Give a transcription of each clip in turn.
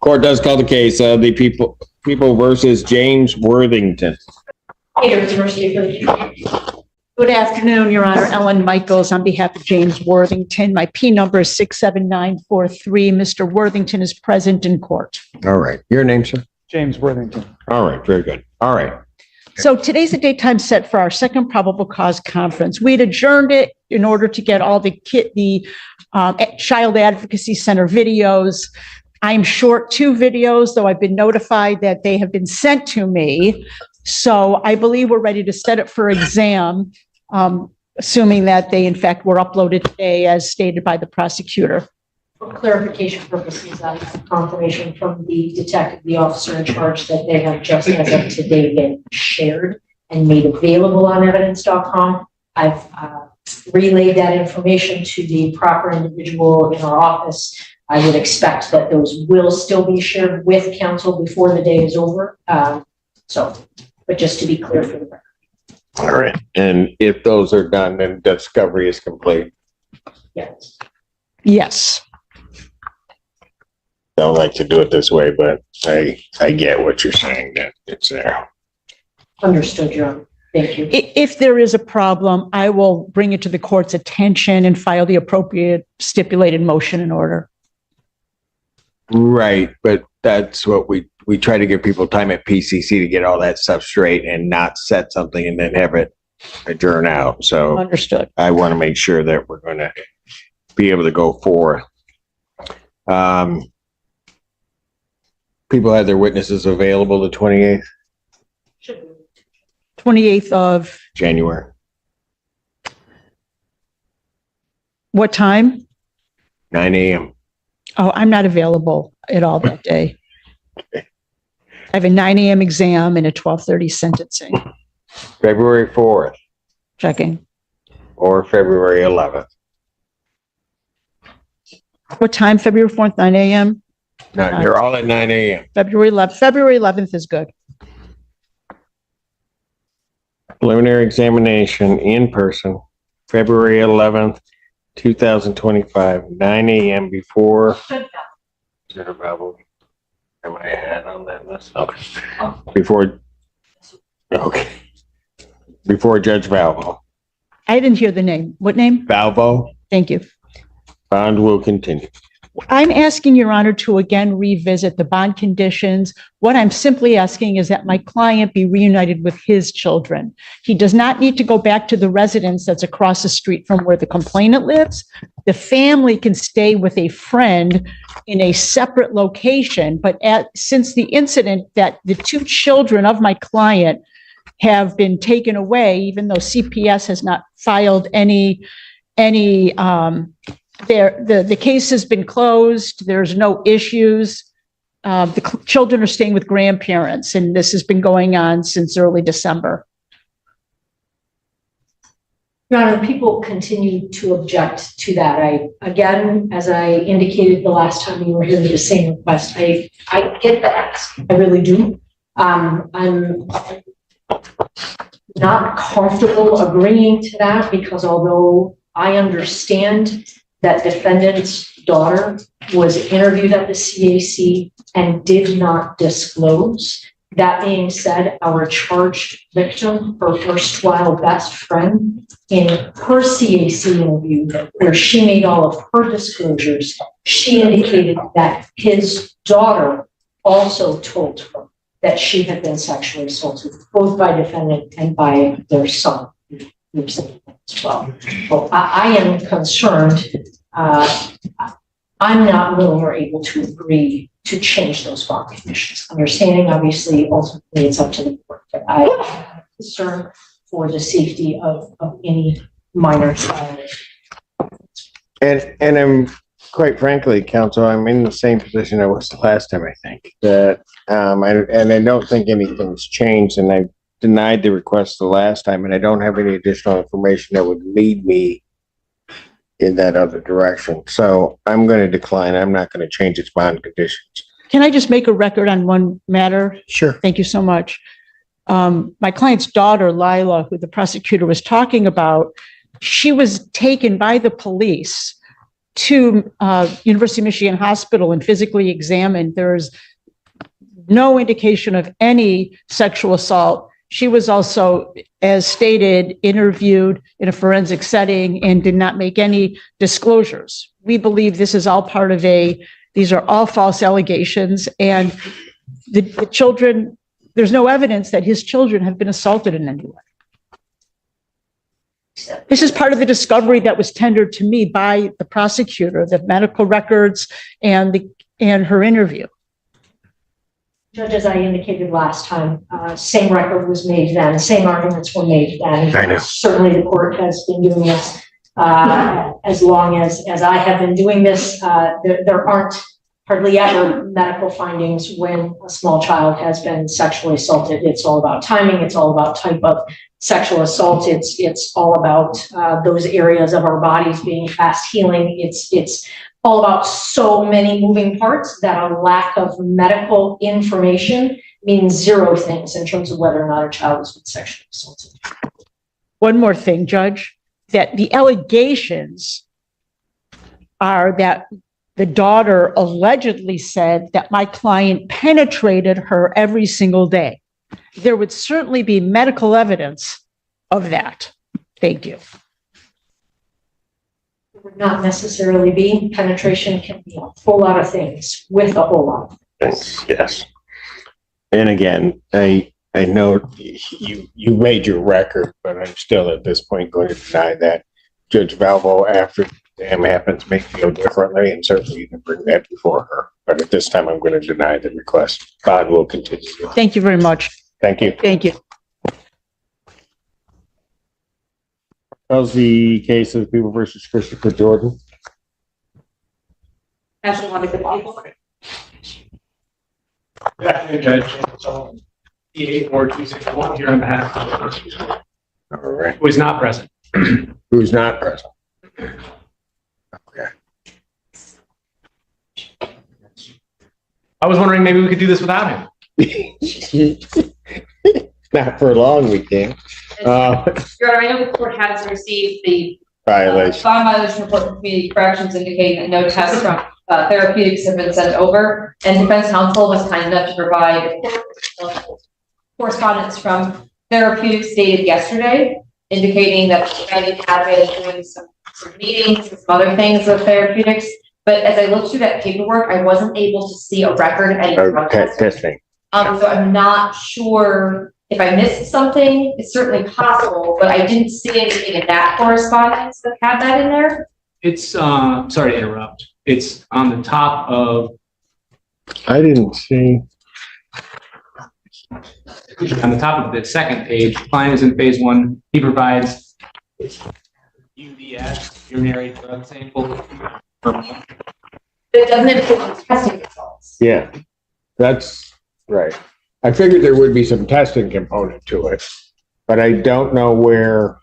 Court does call the case of the people versus James Worthington. Good afternoon, Your Honor. Ellen Michaels on behalf of James Worthington. My P number is 67943. Mr. Worthington is present in court. All right. Your name, sir? James Worthington. All right. Very good. All right. So today's the date time set for our second probable cause conference. We'd adjourned it in order to get all the Child Advocacy Center videos. I'm short 2 videos, though I've been notified that they have been sent to me. So I believe we're ready to set it for exam, assuming that they in fact were uploaded today as stated by the prosecutor. For clarification purposes, I have confirmation from the detective, the officer in charge, that they have just as of today been shared and made available on evidence.com. I've relayed that information to the proper individual in our office. I would expect that those will still be shared with counsel before the day is over. But just to be clear for the record. All right. And if those are done, then discovery is complete. Yes. Yes. Don't like to do it this way, but I get what you're saying, that it's there. Understood, Your Honor. Thank you. If there is a problem, I will bring it to the court's attention and file the appropriate stipulated motion in order. Right. But that's what we try to give people time at PCC to get all that stuff straight and not set something and then have it adjourn out. So Understood. I want to make sure that we're going to be able to go forward. People had their witnesses available the 28th 28th of January. what time? 9 a.m. Oh, I'm not available at all that day. I have a 9 a.m. exam and a 12:30 sentencing. February 4th Checking. or February 11th. What time? February 4th, 9 a.m.? No, you're all at 9 a.m. February 11th. February 11th is good. Preliminary examination in person, February 11th, 2025, 9 a.m. before. Am I ahead on that list? Okay. Before Judge Valvo. I didn't hear the name. What name? Valvo, Thank you. bond will continue. I'm asking Your Honor to again revisit the bond conditions. What I'm simply asking is that my client be reunited with his children. He does not need to go back to the residence that's across the street from where the complainant lives. The family can stay with a friend in a separate location, but since the incident that the 2 children of my client have been taken away, even though CPS has not filed the case has been closed. There's no issues. The children are staying with grandparents, and this has been going on since early December. Your Honor, people continue to object to that. Again, as I indicated the last time you were here with the same request, I get that. I really do. I'm not comfortable agreeing to that because although I understand that defendant's daughter was interviewed at the CAC and did not disclose. That being said, our charged victim, her first trial best friend, in her CAC interview, where she made all of her disclosures, she indicated that his daughter also told her that she had been sexually assaulted, both by defendant and by their son. As well. So I am concerned. I'm not willing or able to agree to change those bond conditions. Understanding, obviously, ultimately it's up to the court, but I am concerned for the safety of any minor child. And I'm quite frankly, counsel, I'm in the same position I was the last time, I think. That I don't think anything's changed, and I denied the request the last time, and I don't have any additional information that would lead me in that other direction. So I'm going to decline. I'm not going to change its bond conditions. Can I just make a record on one matter? Sure. Thank you so much. My client's daughter, Lila, who the prosecutor was talking about, she was taken by the police to University of Michigan Hospital and physically examined. There's no indication of any sexual assault. She was also, as stated, interviewed in a forensic setting and did not make any disclosures. We believe this is all part of these are all false allegations, and the children, there's no evidence that his children have been assaulted in any way. This is part of the discovery that was tendered to me by the prosecutor, the medical records and her interview. Judge, as I indicated last time, same record was made then, same arguments were made then. I know. Certainly the court has been doing this as long as I have been doing this. There aren't hardly ever medical findings when a small child has been sexually assaulted. It's all about timing. It's all about type of sexual assault. It's all about those areas of our bodies being fast healing. It's all about so many moving parts that a lack of medical information means zero things in terms of whether or not a child has been sexually assaulted. One more thing, Judge, that the allegations are that the daughter allegedly said that my client penetrated her every single day. There would certainly be medical evidence of that. Thank you. It would not necessarily be. Penetration can be a whole lot of things with a whole lot of things. Yes. And again, I know you made your record, but I'm still at this point going to deny that. Judge Valvo, after the dam happens, may feel differently, and certainly you can bring that before her. But at this time, I'm going to deny the request. God will continue. Thank you very much. Thank you. Thank you. How's the case of People versus Christopher Jordan? Actually, one of the people. Good afternoon, Judge. So, EA Board 261 here on behalf of All right. who is not present. Who's not present? Okay. I was wondering maybe we could do this without him. Not for long, we can't. Your Honor, I know the court has received the Violation. bond violation report from community corrections indicating that no tests from therapeutics have been sent over, and defense counsel was kind enough to provide correspondence from therapeutics dated yesterday, indicating that the defendant had been doing some meetings and some other things with therapeutics. But as I looked through that paperwork, I wasn't able to see a record of any drug testing. Testing. So I'm not sure if I missed something. It's certainly possible, but I didn't see anything in that correspondence that had that in there. It's, sorry to interrupt. It's on the top of, I didn't see. on the top of the second page, client is in phase 1. He provides UDS, urinary drug sample. But it doesn't include testing results. Yeah, that's right. I figured there would be some testing component to it, but I don't know where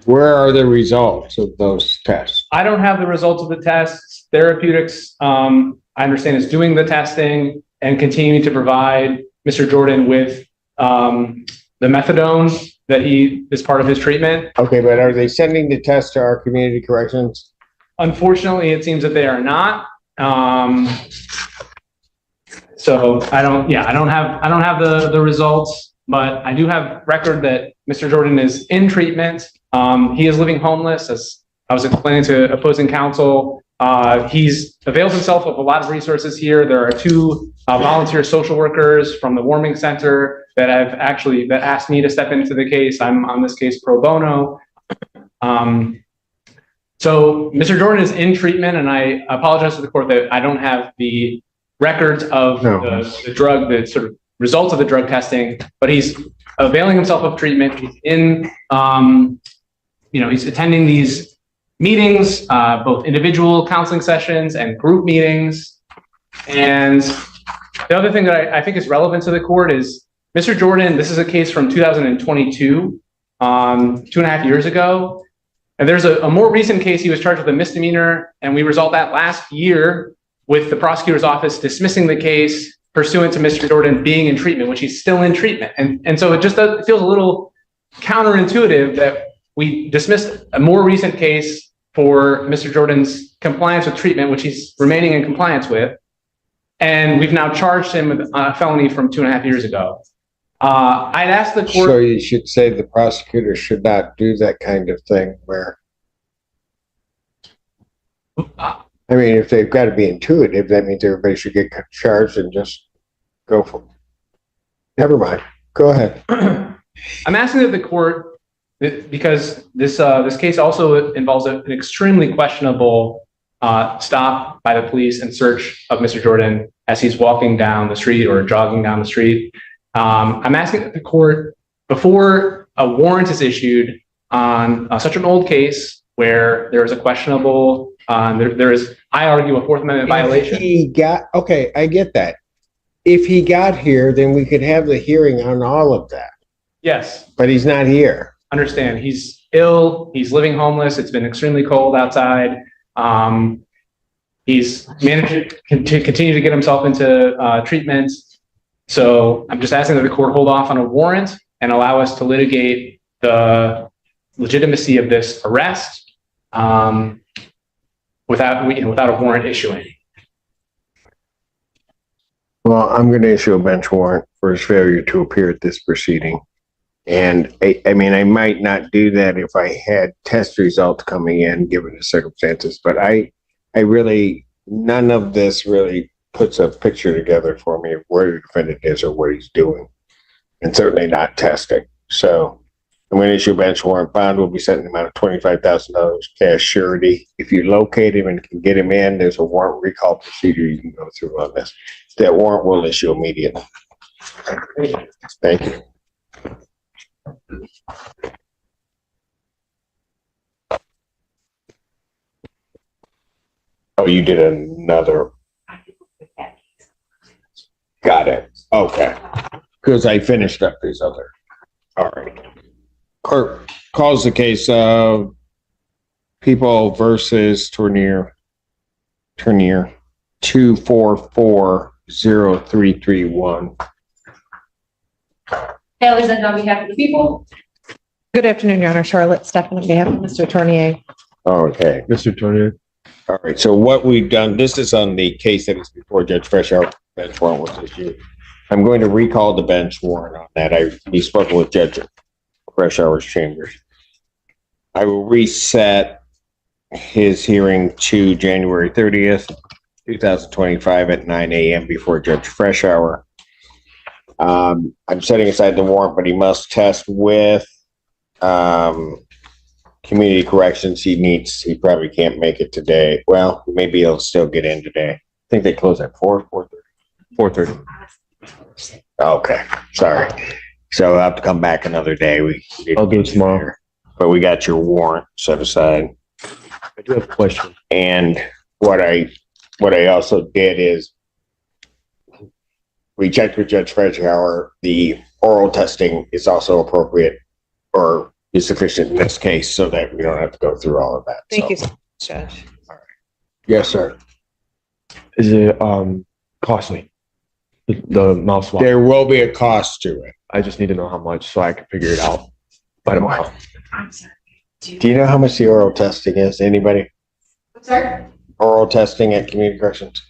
are the results of those tests? I don't have the results of the tests. Therapeutics, I understand, is doing the testing and continuing to provide Mr. Jordan with the methadone that he is part of his treatment. Okay, but are they sending the test to our community corrections? Unfortunately, it seems that they are not. So I don't have the results, but I do have record that Mr. Jordan is in treatment. He is living homeless, as I was explaining to opposing counsel. He's availed himself of a lot of resources here. There are 2 volunteer social workers from the warming center that asked me to step into the case. I'm on this case pro bono. So Mr. Jordan is in treatment, and I apologize to the court that I don't have the records of the drug, the sort of results of the drug testing, but he's availing himself of treatment. He's in, he's attending these meetings, both individual counseling sessions and group meetings. And the other thing that I think is relevant to the court is Mr. Jordan, this is a case from 2022, 2.5 years ago. And there's a more recent case. He was charged with a misdemeanor, and we resolved that last year with the prosecutor's office dismissing the case pursuant to Mr. Jordan being in treatment, which he's still in treatment. And so it feels a little counterintuitive that we dismissed a more recent case for Mr. Jordan's compliance with treatment, which he's remaining in compliance with. And we've now charged him with a felony from 2.5 years ago. I'd asked the So court, you should say the prosecutor should not do that kind of thing where, I mean, if they've got to be intuitive, that means everybody should get charged and just go for it. Never mind. Go ahead. I'm asking that the court, because this case also involves an extremely questionable stop by the police and search of Mr. Jordan as he's walking down the street or jogging down the street. I'm asking that the court, before a warrant is issued on such an old case where there is a questionable, there is, I argue, a Fourth Amendment violation. Okay, I get that. If he got here, then we could have the hearing on all of that, Yes, but he's not here. understand. He's ill. He's living homeless. It's been extremely cold outside. He's managed to continue to get himself into treatment. So I'm just asking that the court hold off on a warrant and allow us to litigate the legitimacy of this arrest without a warrant issuing. Well, I'm going to issue a bench warrant for his failure to appear at this proceeding. And I mean, I might not do that if I had test results coming in, given the circumstances, but I really, none of this really puts a picture together for me of where the defendant is or what he's doing, and certainly not testing. So I'm going to issue a bench warrant. Bond will be set in the amount of $25,000 cash surety. If you locate him and can get him in, there's a warrant recall procedure you can go through on this. That warrant will issue immediately. Thank you. Oh, you did another. Got it. Okay. Because I finished up these other. All right. Court calls the case of People versus Tournier 2440331. Taylor's on behalf of the people. Good afternoon, Your Honor. Charlotte Stephan on behalf of Mr. Tournier. Okay. Mr. Tournier. All right. So what we've done, this is on the case that is before Judge Freshour. Bench warrant was issued. I'm going to recall the bench warrant on that. We spoke with Judge Freshour's chambers. I will reset his hearing to January 30th, 2025 at 9 a.m. before Judge Freshour. I'm setting aside the warrant, but he must test with community corrections. He probably can't make it today. Well, maybe he'll still get in today. I think they close at 4:30. 4:30. Okay, sorry. So I'll have to come back another day. I'll do it tomorrow. But we got your warrant set aside. I do have a question. And what I also did is we checked with Judge Freshour. The oral testing is also appropriate or is sufficient in this case so that we don't have to go through all of that. Thank you, So, Judge. yes, sir. Is it costly? The mouth swab. There will be a cost to it. I just need to know how much so I can figure it out by tomorrow. Do you know how much the oral testing is? Anybody? I'm sorry. Oral testing at community corrections?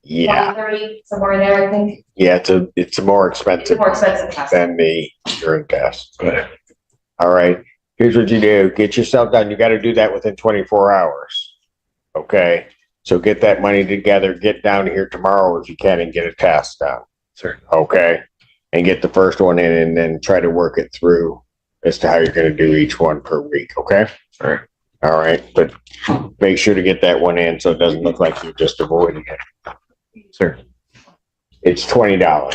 Yeah, 30, somewhere in there, I think. yeah, it's more It's expensive more expensive test. than the urine test. All right, here's what you do. Get yourself done. You got to do that within 24 hours. Okay, so get that money together, get down here tomorrow if you can and get a test done. Sir. Okay, and get the first one in and then try to work it through as to how you're going to do each one per week. Okay. All right. All right, but make sure to get that one in so it doesn't look like you're just avoiding it. Sir. It's $20.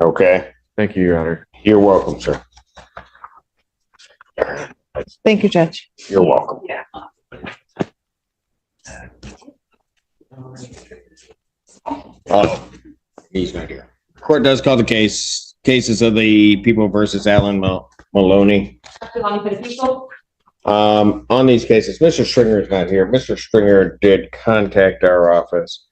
Okay, Thank you, Your Honor. you're welcome, sir. Thank you, Judge. You're welcome. Yeah. Oh, he's not here. Court does call the cases of the People versus Alan Maloney. For the people. On these cases, Mr. Stringer is not here. Mr. Stringer did contact our office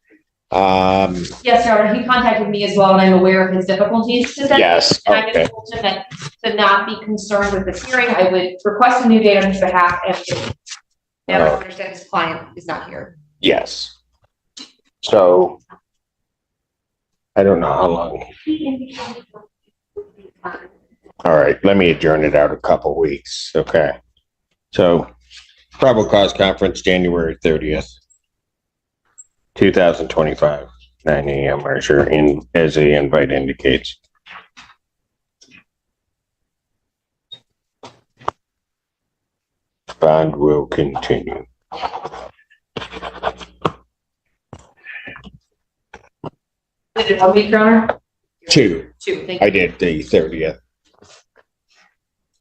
Yes, Your Honor, he contacted me as well, and I'm aware of his difficulties to send. Yes, And I okay. just told him that to not be concerned with this hearing, I would request a new date on his behalf and now I understand his client is not here. Yes. So I don't know how long. All right, let me adjourn it out a couple weeks. Okay. So probable cause conference, January 30th, 2025, 9 a.m. or sure in as the invite indicates. Bond will continue. Did it a week, Your Honor? Two. Thank you. I did the 30th.